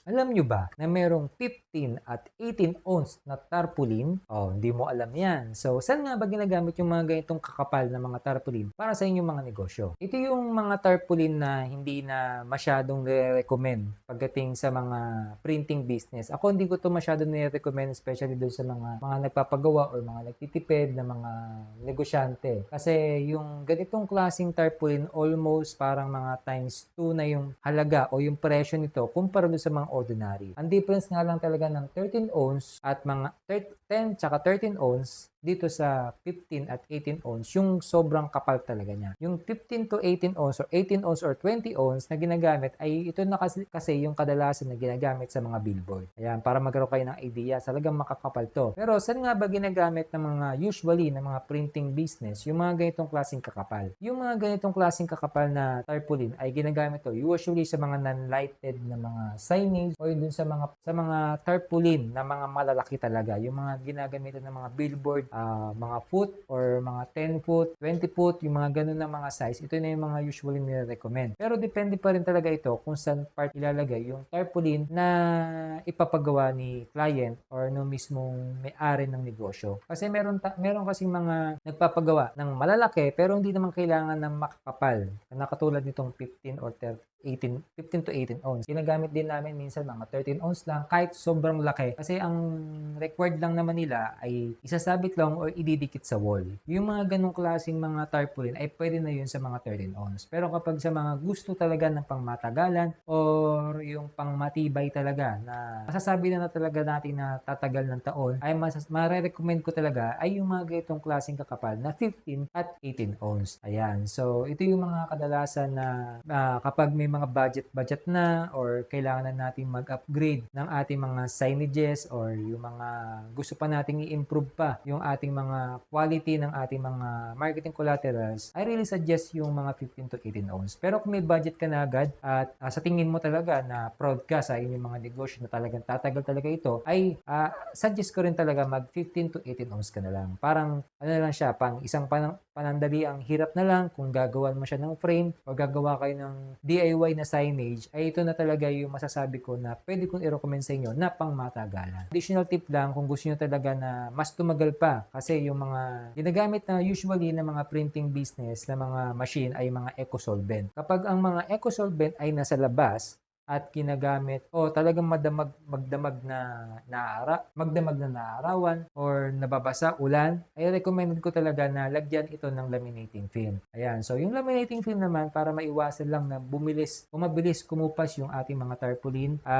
Alam nyo ba na merong 15 at 18 ounce na tarpaulin? Oh, hindi mo alam yan. So, saan nga ba ginagamit yung mga ganitong kakapal na mga tarpaulin para sa inyong mga negosyo? Ito yung mga tarpaulin na hindi na masyadong nire-recommend pagdating sa mga printing business. Ako hindi ko to masyadong nire-recommend, especially doon sa mga nagpapagawa or mga nagtitipid na mga negosyante. Kasi yung ganitong klaseng tarpaulin, almost parang mga times 2 na yung halaga o yung presyo nito kumpara doon sa mga ordinary. Ang difference nga lang talaga ng 13 ounce at mga 10 tsaka 13 ounce dito sa 15 at 18 ounce, yung sobrang kapal talaga niya. Yung 15 to 18 ounce or 18 ounce or 20 ounce na ginagamit ay ito na kasi yung kadalasan na ginagamit sa mga billboard. Ayan, para magkaroon kayo ng idea, talagang makakapal to. Pero saan nga ba ginagamit ng mga usually ng mga printing business yung mga ganitong klaseng kakapal? Yung mga ganitong klaseng kakapal na tarpaulin ay ginagamit to usually sa mga non-lighted na mga signage o dun sa mga tarpaulin na mga malalaki talaga, yung mga ginagamitan ng mga billboard, mga foot or mga 10 foot, 20 foot, yung mga ganun na mga size. Ito na yung mga usually nire-recommend. Pero depende pa rin talaga ito kung saan part ilalagay yung tarpaulin na ipapagawa ni client or no mismong may-ari ng negosyo. Kasi meron kasing mga nagpapagawa ng malalaki pero hindi naman kailangan ng makakapal na katulad nitong 15 or 15 to 18 ounce. Ginagamit din namin minsan mga 13 ounce lang kahit sobrang laki. Kasi ang required lang naman nila ay isasabit lang or ididikit sa wall. Yung mga ganong klaseng mga tarpaulin ay pwede na yun sa mga 13 ounce. Pero kapag sa mga gusto talaga ng pangmatagalan or yung pangmatibay talaga na masasabi na talaga natin na tatagal ng taon, ay mare-recommend ko talaga ay yung mga ganitong klaseng kakapal na 15 at 18 ounce. Ayan. So, ito yung mga kadalasan na kapag may mga budget na or kailangan na natin mag-upgrade ng ating mga signages or yung mga gusto pa nating i-improve pa yung ating mga quality ng ating mga marketing collaterals, I really suggest yung mga 15 to 18 ounce. Pero kung may budget ka na agad at sa tingin mo talaga na proud ka sa inyong mga negosyo na talagang tatagal talaga ito, ay suggest ko rin talaga mag 15 to 18 ounce ka na lang. Parang ano lang siya, pang isang panandali ang hirap na lang kung gagawan mo siya ng frame o gagawa kayo ng DIY na signage, ay ito na talaga yung masasabi ko na pwede kong i-recommend sa inyo na pangmatagalan. Additional tip lang kung gusto nyo talaga na mas tumagal pa kasi yung mga ginagamit na usually na mga printing business na mga machine ay mga eco-solvent. Kapag ang mga eco-solvent ay nasa labas, at ginagamit o talagang magdamag na naarawan or nababasa ulan, ay recommended ko talaga na lagyan ito ng laminating film. Ayan, so yung laminating film naman para maiwasan lang na bumabilis kumupas yung ating mga tarpaulin at